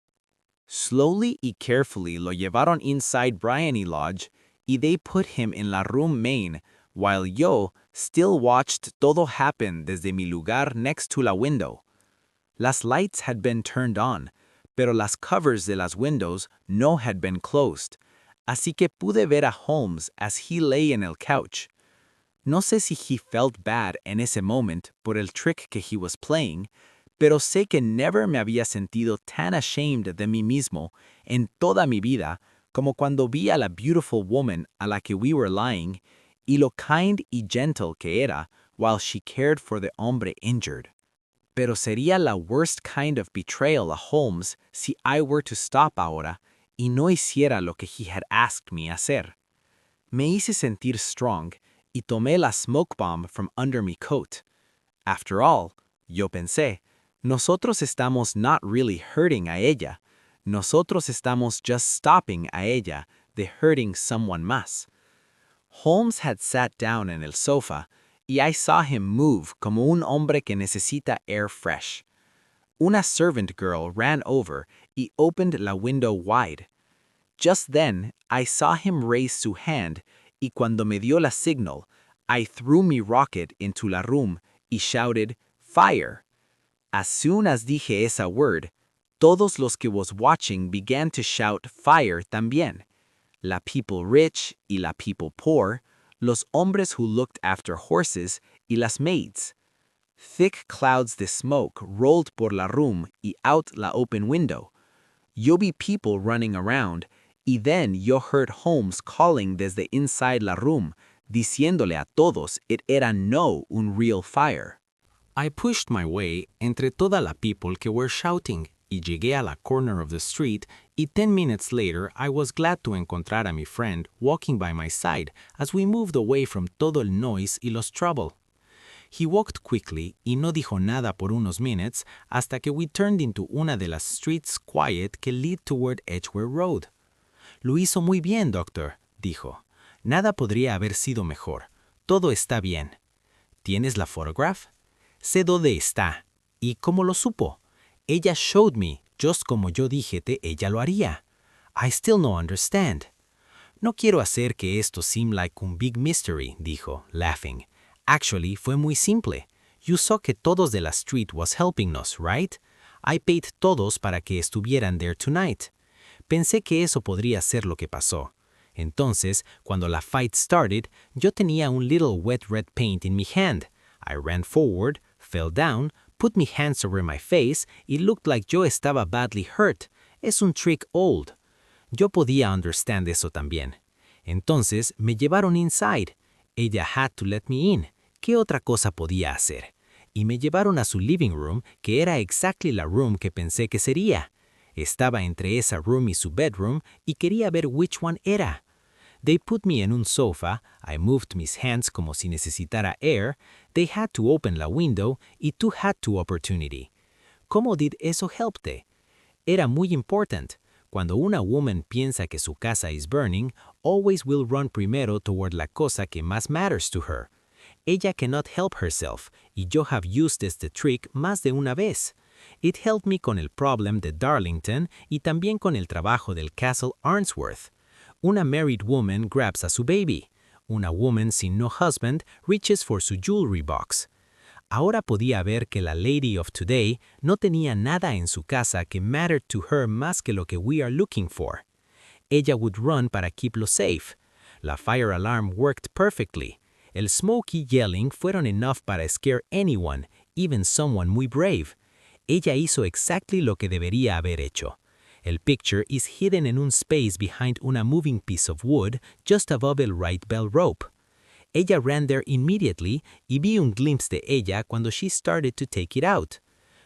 Slowly y carefully lo llevaron inside Bryony Lodge y they put him in la room main, while yo still watched todo happen desde mi lugar next to la window. Las lights had been turned on, pero las covers de las windows no had been closed, así que pude ver a Holmes as he lay en el couch. No sé si he felt bad en ese moment por el trick que he was playing, pero sé que never me había sentido tan ashamed de mí mismo en toda mi vida como cuando vi a la beautiful woman a la que we were lying y lo kind y gentle que era while she cared for the hombre injured. Pero sería la worst kind of betrayal a Holmes si I were to stop ahora y no hiciera lo que he had asked me hacer. Me hice sentir strong y tomé la smoke bomb from under my coat. After all, yo pensé, nosotros estamos not really hurting a ella. Nosotros estamos just stopping a ella de hurting someone más. Holmes had sat down en el sofa y I saw him move como un hombre que necesita air fresh. Una servant girl ran over y opened la window wide. Just then, I saw him raise su hand y cuando me dio la signal, I threw mi rocket into la room y shouted, "Fire!" As soon as dije esa word, todos los que was watching began to shout fire también. La people rich y la people poor, los hombres who looked after horses y las maids. Thick clouds de smoke rolled por la room y out la open window. Yo vi people running around, y then yo heard Holmes calling desde inside la room, diciéndole a todos it era no un real fire. I pushed my way entre toda la people que were shouting y llegué a la corner of the street y 10 minutes later I was glad to encontrar a mi friend walking by my side as we moved away from todo el noise y los trouble. He walked quickly y no dijo nada por unos minutes hasta que we turned into una de las streets quiet que lead toward Edgware Road. Lo hizo muy bien, doctor, dijo. Nada podría haber sido mejor. Todo está bien. ¿Tienes la photograph? Sé dónde está. ¿Y cómo lo supo? Ella showed me, just como yo dijete ella lo haría. I still no understand. No quiero hacer que esto seem like un big mystery, dijo, laughing. Actually, fue muy simple. You saw que todos de la street was helping us, right? I paid todos para que estuvieran there tonight. Pensé que eso podría ser lo que pasó. Entonces, cuando la fight started, yo tenía un little wet red paint in mi hand. I ran forward, fell down, put my hands over my face, y looked like yo estaba badly hurt. Es un trick old. Yo podía understand eso también. Entonces, me llevaron inside. Ella had to let me in. ¿Qué otra cosa podía hacer? Y me llevaron a su living room, que era exactly la room que pensé que sería. Estaba entre esa room y su bedroom y quería ver which one era. They put me en un sofá, I moved mis hands como si necesitara air, they had to open la window y tú had to opportunity. ¿Cómo did eso helpte? Era muy important. Cuando una woman piensa que su casa is burning, always will run primero toward la cosa que más matters to her. Ella cannot help herself, y yo have used este trick más de una vez. It helped me con el problem de Darlington y también con el trabajo del Castle Arnsworth. Una married woman grabs a su baby. Una woman sin no husband reaches for su jewelry box. Ahora podía ver que la lady of today no tenía nada en su casa que mattered to her más que lo que we are looking for. Ella would run para keeplo safe. La fire alarm worked perfectly. El smoke y yelling fueron enough para scare anyone, even someone muy brave. Ella hizo exactly lo que debería haber hecho. El picture is hidden en un space behind una moving piece of wood just above el right bell rope. Ella ran there immediately y vi un glimpse de ella cuando she started to take it out.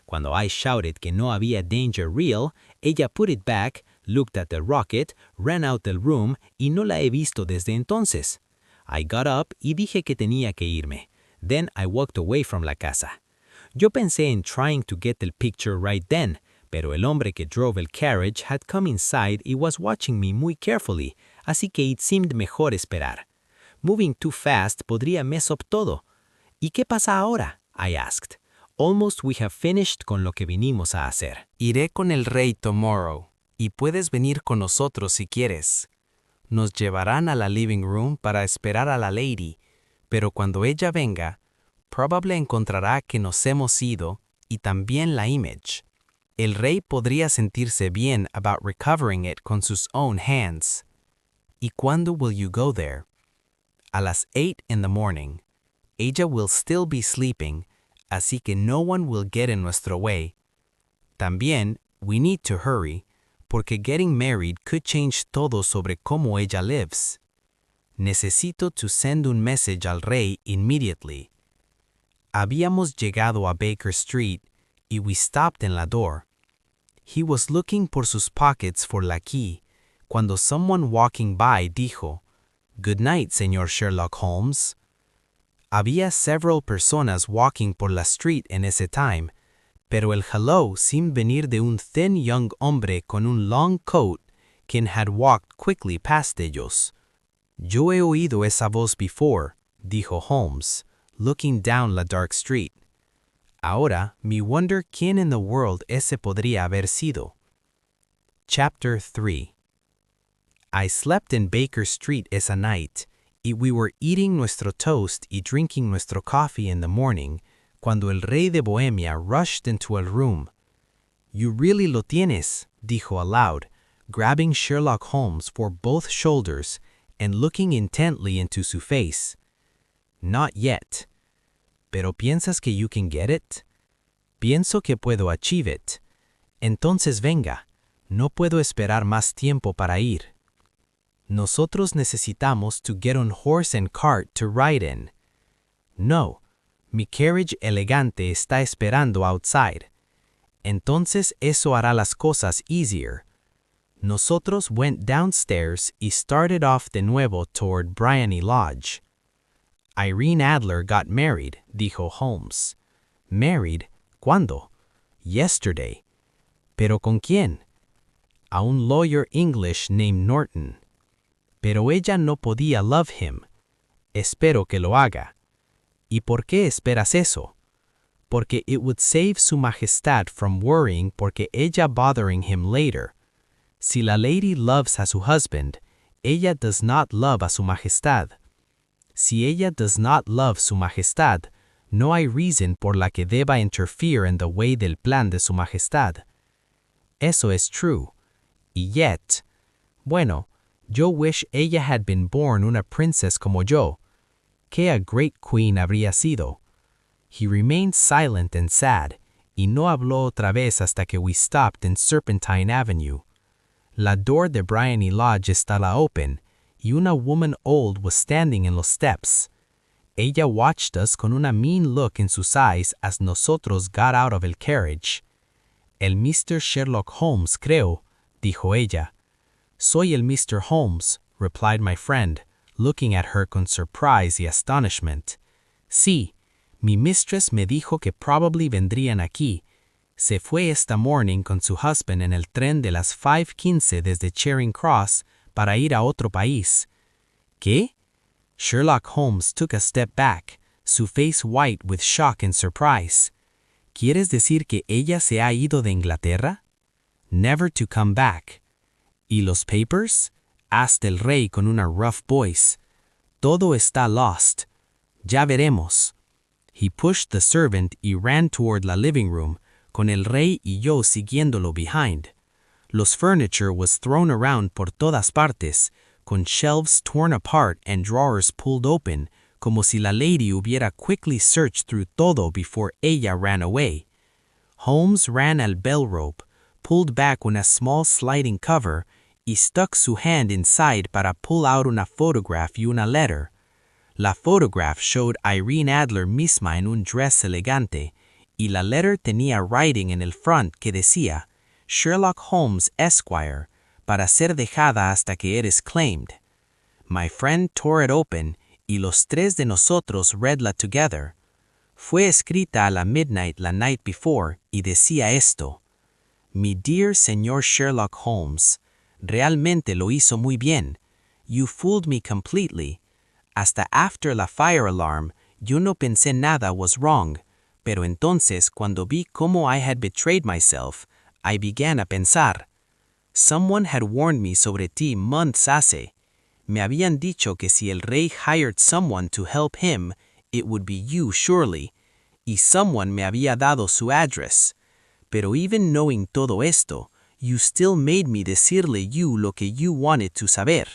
Cuando I shouted que no había danger real, ella put it back, looked at the rocket, ran out del room y no la he visto desde entonces. I got up y dije que tenía que irme. Then I walked away from la casa. Yo pensé en trying to get the picture right then, pero el hombre que drove el carriage had come inside y was watching me muy carefully, así que it seemed mejor esperar. Moving too fast podría mess up todo. ¿Y qué pasa ahora? I asked. Almost we have finished con lo que vinimos a hacer. Iré con el rey tomorrow, y puedes venir con nosotros si quieres. Nos llevarán a la living room para esperar a la lady, pero cuando ella venga, probable encontrará que nos hemos ido y también la image. El rey podría sentirse bien about recovering it con sus own hands. ¿Y cuándo will you go there? A las 8 in the morning. Ella will still be sleeping, así que no one will get in nuestro way. También, we need to hurry, porque getting married could change todo sobre cómo ella lives. Necesito to send un message al rey immediately. Habíamos llegado a Baker Street y we stopped en la door. He was looking por sus pockets for la key, cuando someone walking by dijo, "Good night, Señor Sherlock Holmes." Había several personas walking por la street en ese time, pero el hello seemed venir de un thin young hombre con un long coat, quien had walked quickly past ellos. Yo he oído esa voz before, dijo Holmes, looking down la dark street. Ahora, me wonder quién in the world ese podría haber sido. Chapter 3. I slept in Baker Street esa night, y we were eating nuestro toast y drinking nuestro coffee in the morning, cuando el rey de Bohemia rushed into el room. You really lo tienes, dijo aloud, grabbing Sherlock Holmes for both shoulders and looking intently into su face. Not yet. ¿Pero piensas que you can get it? Pienso que puedo achieve it. Entonces venga, no puedo esperar más tiempo para ir. Nosotros necesitamos to get on horse and cart to ride in. No, mi carriage elegante está esperando outside. Entonces eso hará las cosas easier. Nosotros went downstairs y started off de nuevo toward Bryony Lodge. Irene Adler got married, dijo Holmes. Married? ¿Cuándo? Yesterday. ¿Pero con quién? A un lawyer English named Norton. Pero ella no podía love him. Espero que lo haga. ¿Y por qué esperas eso? Porque it would save su majestad from worrying porque ella bothering him later. Si la lady loves a su husband, ella does not love a su majestad. Si ella does not love su majestad, no hay reason por la que deba interfere in the way del plan de su majestad. Eso es true. Y yet, bueno, yo wish ella had been born una princess como yo. Que a great queen habría sido. He remained silent and sad, y no habló otra vez hasta que we stopped in Serpentine Avenue. La door de Bryony Lodge estaba open, y una woman old was standing in los steps. Ella watched us con una mean look in sus eyes as nosotros got out of el carriage. El Mr. Sherlock Holmes, creo, dijo ella. Soy el Mr. Holmes, replied my friend, looking at her con surprise y astonishment. Sí, mi mistress me dijo que probably vendrían aquí. Se fue esta morning con su husband en el tren de las 5:15 desde Charing Cross para ir a otro país. ¿Qué? Sherlock Holmes took a step back, su face white with shock and surprise. ¿Quieres decir que ella se ha ido de Inglaterra? Never to come back. ¿Y los papers? Asked el rey con una rough voice. Todo está lost. Ya veremos. He pushed the servant y ran toward la living room, con el rey y yo siguiéndolo behind. Los furniture was thrown around por todas partes, con shelves torn apart and drawers pulled open, como si la lady hubiera quickly searched through todo before ella ran away. Holmes ran al bell rope, pulled back una small sliding cover, y stuck su hand inside para pull out una photograph y una letter. La photograph showed Irene Adler misma en un dress elegante, y la letter tenía writing en el front que decía, Sherlock Holmes, Esquire, para ser dejada hasta que eres claimed. My friend tore it open, y los tres de nosotros readla together. Fue escrita a la midnight la night before, y decía esto. Mi dear señor Sherlock Holmes, realmente lo hizo muy bien. You fooled me completely. Hasta after la fire alarm, yo no pensé nada was wrong, pero entonces cuando vi cómo I had betrayed myself, I began a pensar. Someone had warned me sobre ti months hace. Me habían dicho que si el rey hired someone to help him, it would be you surely, y someone me había dado su address. Pero even knowing todo esto, you still made me decirle you lo que you wanted to saber.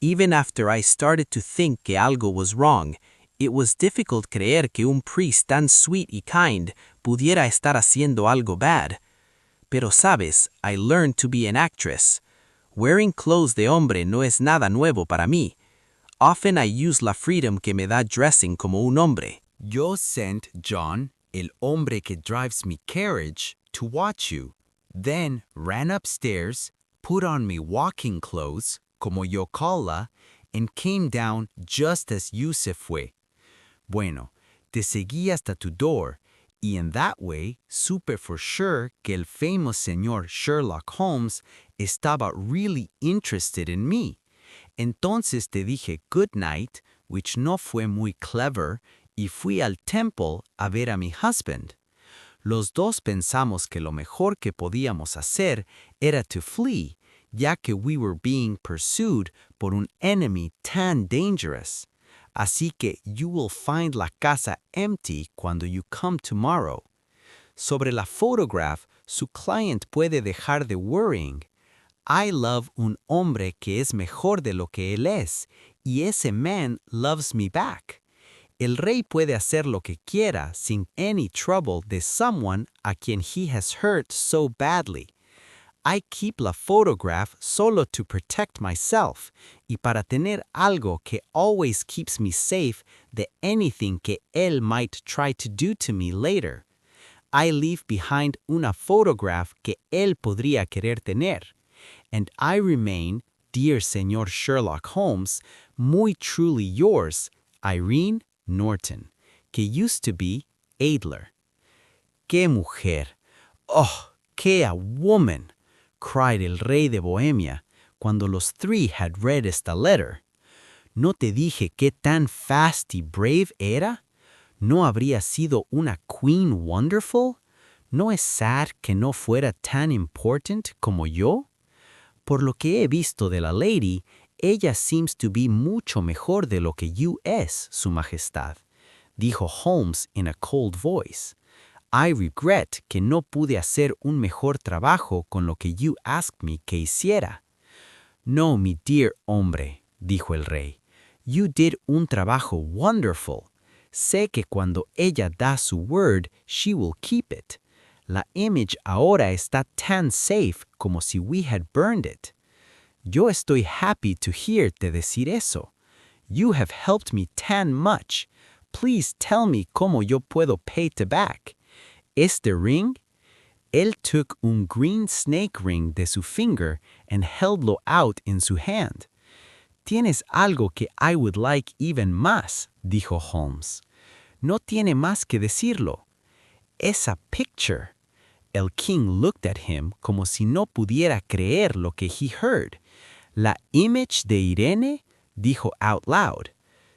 Even after I started to think que algo was wrong, it was difficult creer que un priest tan sweet y kind pudiera estar haciendo algo bad. Pero sabes, I learned to be an actress. Wearing clothes de hombre no es nada nuevo para mí. Often I use la freedom que me da dressing como un hombre. Yo sent John, el hombre que drives mi carriage, to watch you. Then ran upstairs, put on me walking clothes, como yo calla, and came down just as you se fue. Bueno, te seguí hasta tu door, y in that way supe for sure que el famous señor Sherlock Holmes estaba really interested in me. Entonces te dije good night, which no fue muy clever, y fui al temple a ver a mi husband. Los dos pensamos que lo mejor que podíamos hacer era to flee, ya que we were being pursued por un enemy tan dangerous. Así que you will find la casa empty cuando you come tomorrow. Sobre la photograph, su client puede dejar de worrying. I love un hombre que es mejor de lo que él es, y ese man loves me back. El rey puede hacer lo que quiera sin any trouble de someone a quien he has hurt so badly. I keep la photograph solo to protect myself y para tener algo que always keeps me safe de anything que él might try to do to me later. I leave behind una photograph que él podría querer tener. And I remain, dear Señor Sherlock Holmes, muy truly yours, Irene Norton, que used to be Adler. ¡Qué mujer! ¡Oh, qué a woman! Cried el rey de Bohemia, cuando los three had read esta letter. ¿No te dije qué tan fast y brave era? ¿No habría sido una queen wonderful? ¿No es sad que no fuera tan important como yo? Por lo que he visto de la lady, ella seems to be mucho mejor de lo que you es, su majestad, dijo Holmes in a cold voice. I regret que no pude hacer un mejor trabajo con lo que you asked me que hiciera. No, mi dear hombre, dijo el rey. You did un trabajo wonderful. Sé que cuando ella da su word, she will keep it. La image ahora está tan safe como si we had burned it. Yo estoy happy to hearte decir eso. You have helped me tan much. Please tell me cómo yo puedo pay te back. Este ring? Él took un green snake ring de su finger and held lo out in su hand. Tienes algo que I would like even más, dijo Holmes. No tiene más que decirlo. Esa picture. El king looked at him como si no pudiera creer lo que he heard. La image de Irene, dijo out loud.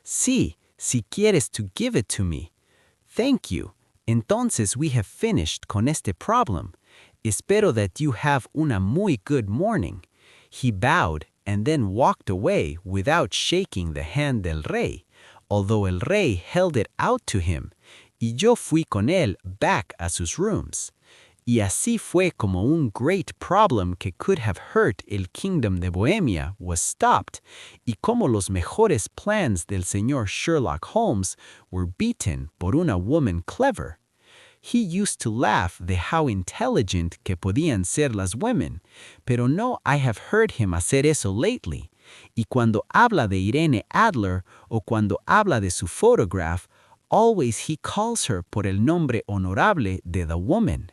Sí, si quieres to give it to me. Thank you. Entonces we have finished con este problem. Espero that you have una muy good morning. He bowed and then walked away without shaking the hand del rey, although el rey held it out to him, y yo fui con él back a sus rooms. Y así fue como un great problem que could have hurt el kingdom de Bohemia was stopped, y como los mejores plans del señor Sherlock Holmes were beaten por una woman clever. He used to laugh de how intelligent que podían ser las women, pero no I have heard him hacer eso lately. Y cuando habla de Irene Adler o cuando habla de su photograph, always he calls her por el nombre honorable de the woman.